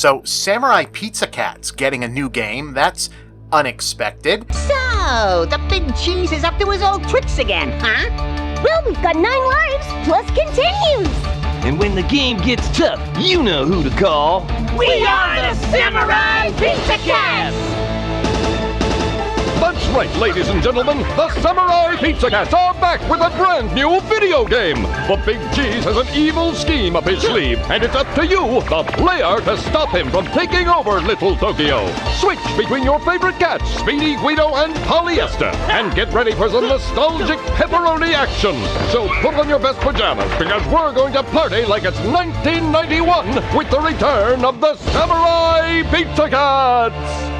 So, Samurai Pizza Cat's getting a new game. That's unexpected. So, the big cheese is up to his old tricks again, huh? Well, we've got 9 lives, plus continues. And when the game gets tough, you know who to call. We are the Samurai Pizza Cats! That's right, ladies and gentlemen, the Samurai Pizza Cats are back with a brand new video game. The Big Cheese has an evil scheme up his sleeve, and it's up to you, the player, to stop him from taking over Little Tokyo. Switch between your favorite cats, Speedy, Guido, and Polyester, and get ready for some nostalgic pepperoni action. So put on your best pajamas, because we're going to party like it's 1991 with the return of the Samurai Pizza Cats.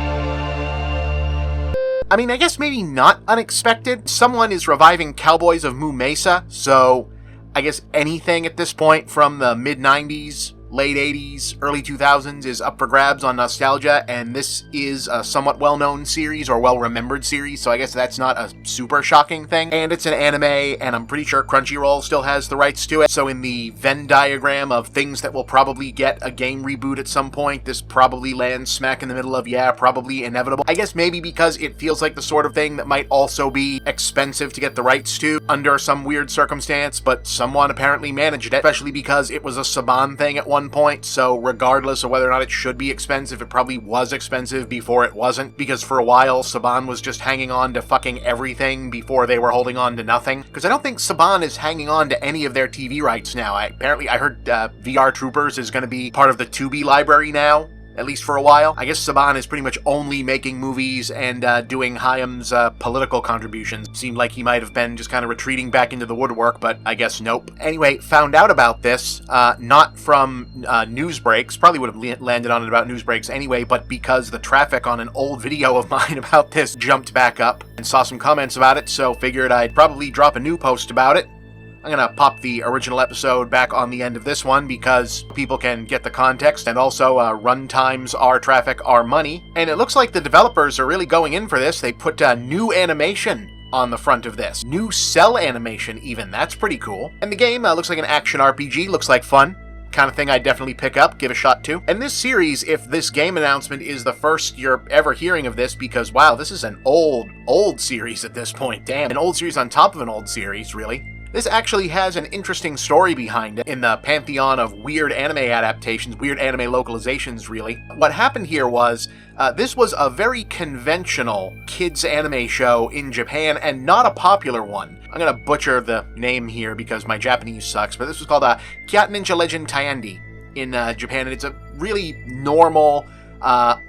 I mean, I guess maybe not unexpected. Someone is reviving Cowboys of Moo Mesa, so I guess anything at this point from the mid-90s, late 80s, early 2000s is up for grabs on nostalgia, and this is a somewhat well-known series or well-remembered series, so I guess that's not a super shocking thing. And it's an anime, and I'm pretty sure Crunchyroll still has the rights to it. So in the Venn diagram of things that will probably get a game reboot at some point, this probably lands smack in the middle of, yeah, probably inevitable. I guess maybe because it feels like the sort of thing that might also be expensive to get the rights to under some weird circumstance, but someone apparently managed it, especially because it was a Saban thing at one point, so regardless of whether or not it should be expensive, it probably was expensive before it wasn't, because for a while Saban was just hanging on to fucking everything before they were holding on to nothing. Because I don't think Saban is hanging on to any of their TV rights now. I heard VR Troopers is going to be part of the Tubi library now, at least for a while. I guess Saban is pretty much only making movies and doing Hayam's political contributions. Seemed like he might have been just kind of retreating back into the woodwork, but I guess nope. Anyway, found out about this, not from news breaks, probably would have landed on it about news breaks anyway, but because the traffic on an old video of mine about this jumped back up and saw some comments about it, so figured I'd probably drop a new post about it. I'm going to pop the original episode back on the end of this one because people can get the context, and also run times are traffic are money. And it looks like the developers are really going in for this. They put new animation on the front of this. New cell animation even. That's pretty cool. And the game looks like an action RPG. Looks like fun. Kind of thing I'd definitely pick up, give a shot to. And this series, if this game announcement is the first you're ever hearing of this, because wow, this is an old series at this point. Damn, an old series on top of an old series, really. This actually has an interesting story behind it in the pantheon of weird anime adaptations, weird anime localizations, really. What happened here was, this was a very conventional kids anime show in Japan, and not a popular one. I'm gonna butcher the name here because my Japanese sucks, but this was called Cat Ninja Legend Taiyandi in Japan, and it's a really normal,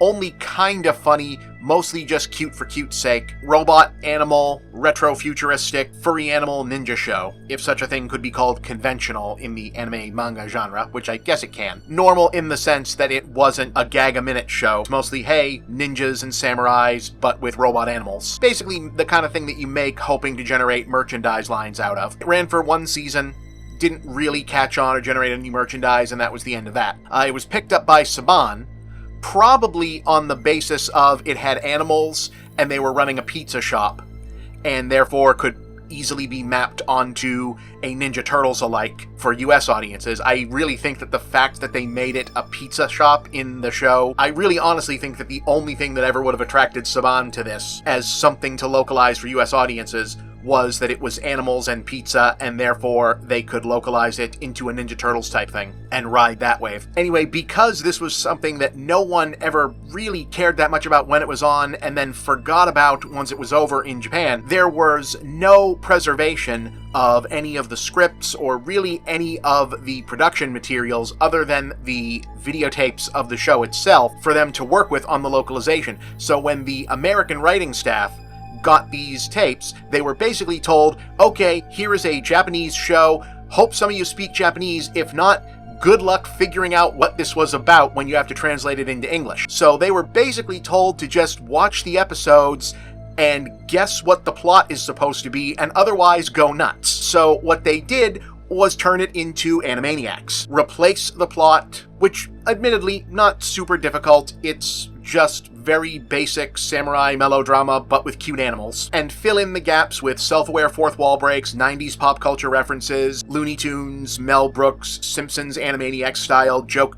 only kind of funny, mostly just cute for cute's sake, robot, animal, retro-futuristic, furry animal ninja show, if such a thing could be called conventional in the anime manga genre, which I guess it can. Normal in the sense that it wasn't a gag-a-minute show. It's mostly, hey, ninjas and samurais, but with robot animals. Basically the kind of thing that you make hoping to generate merchandise lines out of. It ran for 1 season, didn't really catch on or generate any merchandise, and that was the end of that. It was picked up by Saban, probably on the basis of it had animals and they were running a pizza shop, and therefore could easily be mapped onto a Ninja Turtles alike for US audiences. I really think that the fact that they made it a pizza shop in the show, I really honestly think that the only thing that ever would have attracted Saban to this as something to localize for US audiences was that it was animals and pizza, and therefore they could localize it into a Ninja Turtles type thing and ride that wave. Anyway, because this was something that no one ever really cared that much about when it was on and then forgot about once it was over in Japan, there was no preservation of any of the scripts or really any of the production materials other than the videotapes of the show itself for them to work with on the localization. So when the American writing staff got these tapes, they were basically told, okay, here is a Japanese show, hope some of you speak Japanese, if not, good luck figuring out what this was about when you have to translate it into English. So they were basically told to just watch the episodes and guess what the plot is supposed to be, and otherwise go nuts. So what they did was turn it into Animaniacs. Replace the plot, which admittedly not super difficult. It's just very basic samurai melodrama, but with cute animals, and fill in the gaps with self-aware fourth wall breaks, 90s pop culture references, Looney Tunes, Mel Brooks, Simpsons Animaniacs style, joke,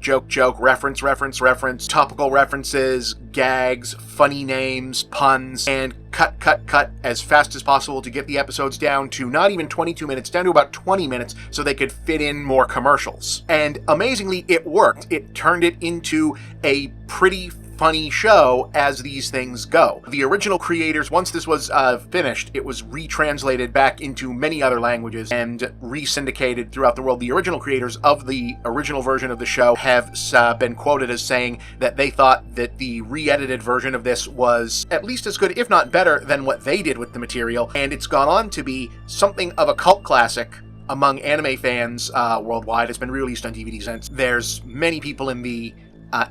reference, topical references, gags, funny names, puns, and cut as fast as possible to get the episodes down to not even 22 minutes, down to about 20 minutes so they could fit in more commercials. And amazingly, it worked. It turned it into a pretty funny show as these things go. The original creators, once this was finished, it was retranslated back into many other languages and re-syndicated throughout the world. The original creators of the original version of the show have been quoted as saying that they thought that the re-edited version of this was at least as good, if not better, than what they did with the material, and it's gone on to be something of a cult classic among anime fans worldwide. It's been released on DVD since. There's many people in the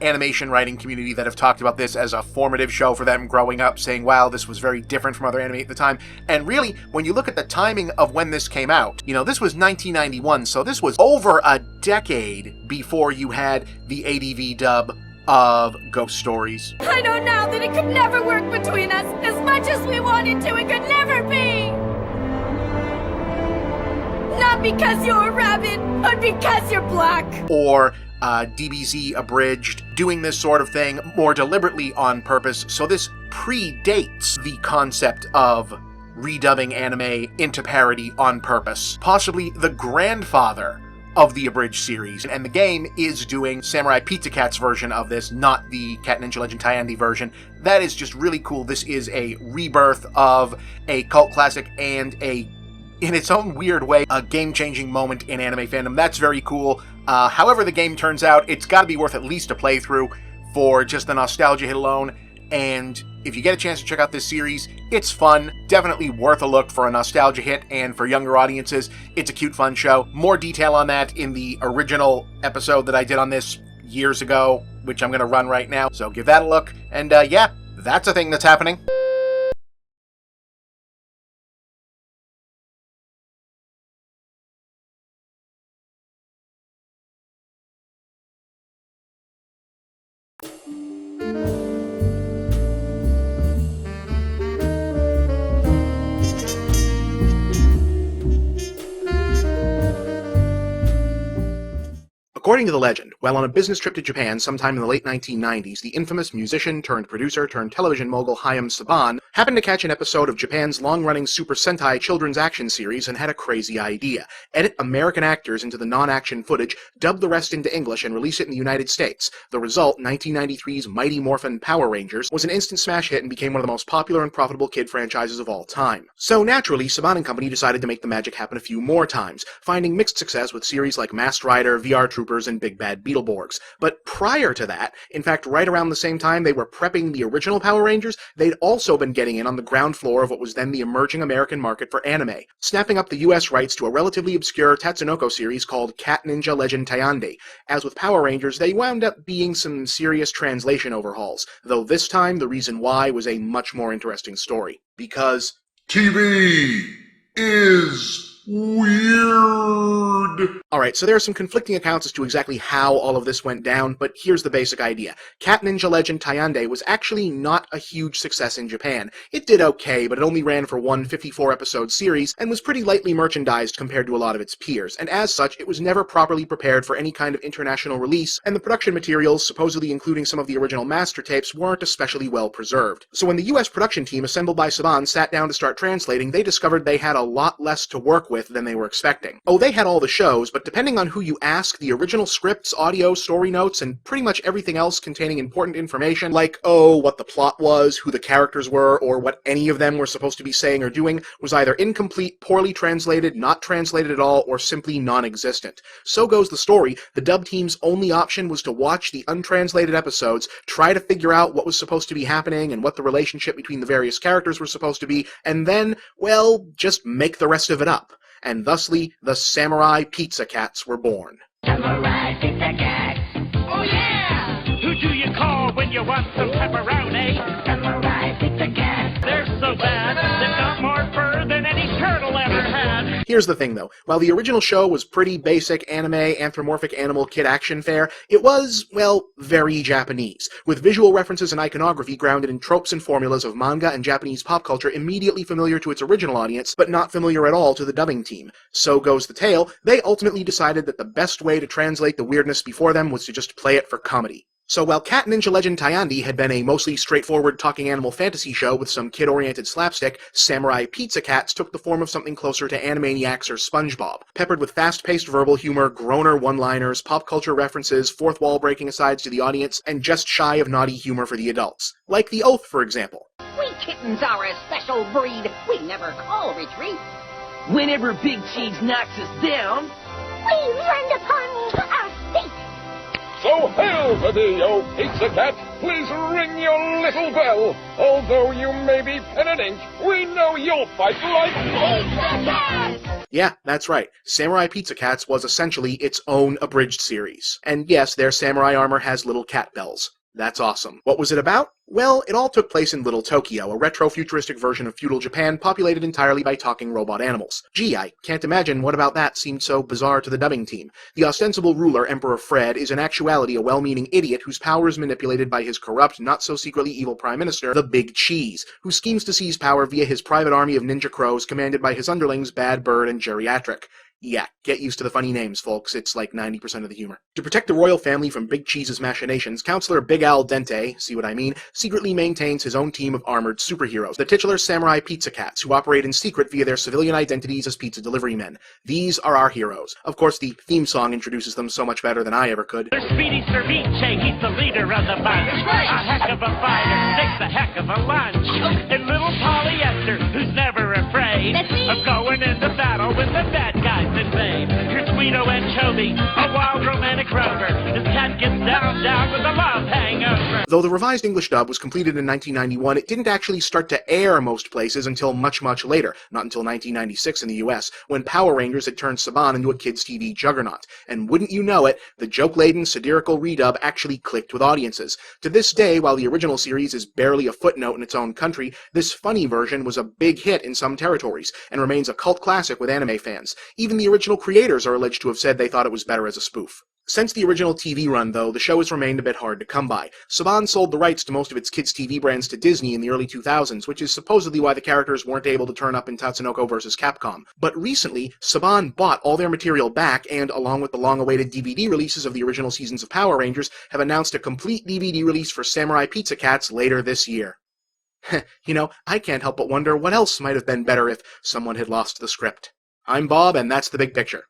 animation writing community that have talked about this as a formative show for them growing up, saying, wow, this was very different from other anime at the time. And really, when you look at the timing of when this came out, you know, this was 1991, so this was over a decade before you had the ADV dub of Ghost Stories. I know now that it could never work between us. As much as we wanted to, it could never be. Not because you're a rabbit, but because you're black. Or DBZ Abridged, doing this sort of thing more deliberately on purpose, so this predates the concept of redubbing anime into parody on purpose. Possibly the grandfather of the Abridged series, and the game is doing Samurai Pizza Cat's version of this, not the Cat Ninja Legend Tyandi version. That is just really cool. This is a rebirth of a cult classic and in its own weird way, a game-changing moment in anime fandom. That's very cool. However the game turns out, it's got to be worth at least a playthrough for just the nostalgia hit alone. And if you get a chance to check out this series, it's fun. Definitely worth a look for a nostalgia hit, and for younger audiences, it's a cute, fun show. More detail on that in the original episode that I did on this years ago, which I'm going to run right now. So give that a look. And yeah, that's a thing that's happening. According to the legend, while on a business trip to Japan sometime in the late 1990s, the infamous musician turned producer turned television mogul Hayao Saban happened to catch an episode of Japan's long-running Super Sentai children's action series and had a crazy idea. Edit American actors into the non-action footage, dub the rest into English, and release it in the United States. The result, 1993's Mighty Morphin Power Rangers, was an instant smash hit and became one of the most popular and profitable kid franchises of all time. So naturally, Saban and company decided to make the magic happen a few more times, finding mixed success with series like Masked Rider, VR Troopers, and Big Bad Beetleborgs. But prior to that, in fact right around the same time they were prepping the original Power Rangers, they'd also been getting in on the ground floor of what was then the emerging American market for anime, snapping up the US rights to a relatively obscure Tatsunoko series called Cat Ninja Legend Tyandi. As with Power Rangers, they wound up being some serious translation overhauls, though this time the reason why was a much more interesting story. Because TV is weird. Alright, so there are some conflicting accounts as to exactly how all of this went down, but here's the basic idea. Cat Ninja Legend Tyandi was actually not a huge success in Japan. It did okay, but it only ran for one 54-episode series, and was pretty lightly merchandised compared to a lot of its peers, and as such, it was never properly prepared for any kind of international release, and the production materials, supposedly including some of the original master tapes, weren't especially well preserved. So when the US production team assembled by Saban sat down to start translating, they discovered they had a lot less to work with than they were expecting. Oh, they had all the shows, but depending on who you ask, the original scripts, audio, story notes, and pretty much everything else containing important information, like, oh, what the plot was, who the characters were, or what any of them were supposed to be saying or doing, was either incomplete, poorly translated, not translated at all, or simply non-existent. So goes the story. The dub team's only option was to watch the untranslated episodes, try to figure out what was supposed to be happening and what the relationship between the various characters were supposed to be, and then, well, just make the rest of it up. And thusly, the Samurai Pizza Cats were born. Samurai Pizza Cat. Oh yeah! Who do you call when you want some pepperoni? Samurai Pizza Cat. They're so bad, they've got more fur than any turtle ever had. Here's the thing though, while the original show was pretty basic anime, anthropomorphic animal kid action fare, it was, well, very Japanese, with visual references and iconography grounded in tropes and formulas of manga and Japanese pop culture immediately familiar to its original audience, but not familiar at all to the dubbing team. So goes the tale, they ultimately decided that the best way to translate the weirdness before them was to just play it for comedy. So while Cat Ninja Legend Tayandi had been a mostly straightforward talking animal fantasy show with some kid-oriented slapstick, Samurai Pizza Cats took the form of something closer to Animaniacs or SpongeBob, peppered with fast-paced verbal humor, groaner one-liners, pop culture references, fourth wall-breaking asides to the audience, and just shy of naughty humor for the adults. Like The Oath, for example. We kittens are a special breed. We never call retreat. Whenever Big Cheese knocks us down, We've learned upon our state. So hail to thee, O Pizza Cat! Please ring your little bell. Although you may be pen and ink, we know you'll fight like Pizza Cat! Yeah, that's right. Samurai Pizza Cats was essentially its own abridged series. And yes, their samurai armor has little cat bells. That's awesome. What was it about? Well, it all took place in Little Tokyo, a retro-futuristic version of feudal Japan populated entirely by talking robot animals. Gee, I can't imagine what about that seemed so bizarre to the dubbing team. The ostensible ruler, Emperor Fred, is in actuality a well-meaning idiot whose power is manipulated by his corrupt, not-so-secretly evil Prime Minister, the Big Cheese, who schemes to seize power via his private army of ninja crows commanded by his underlings Bad Bird and Geriatric. Yeah, get used to the funny names, folks. It's like 90% of the humor. To protect the royal family from Big Cheese's machinations, Counselor Big Al Dente, see what I mean, secretly maintains his own team of armored superheroes, the titular Samurai Pizza Cats, who operate in secret via their civilian identities as pizza delivery men. These are our heroes. Of course, the theme song introduces them so much better than I ever could. There's Speedy Cerviche, he's the leader of the bunch. A heck of a fighter, makes a heck of a lunch. And little Polyester, who's never afraid of going into battle when the bad guys invade. Here's Guido Anchovy, a wild romantic rover. This cat gets down with a love hangover. Though the revised English dub was completed in 1991, it didn't actually start to air most places until much, much later, not until 1996 in the US, when Power Rangers had turned Saban into a kids' TV juggernaut. And wouldn't you know it, the joke-laden, satirical redub actually clicked with audiences. To this day, while the original series is barely a footnote in its own country, this funny version was a big hit in some territories, and remains a cult classic with anime fans. Even the original creators are alleged to have said they thought it was better as a spoof. Since the original TV run, though, the show has remained a bit hard to come by. Saban sold the rights to most of its kids' TV brands to Disney in the early 2000s, which is supposedly why the characters weren't able to turn up in Tatsunoko vs. Capcom. But recently, Saban bought all their material back and, along with the long-awaited DVD releases of the original seasons of Power Rangers, have announced a complete DVD release for Samurai Pizza Cats later this year. You know, I can't help but wonder what else might have been better if someone had lost the script. I'm Bob, and that's the big picture.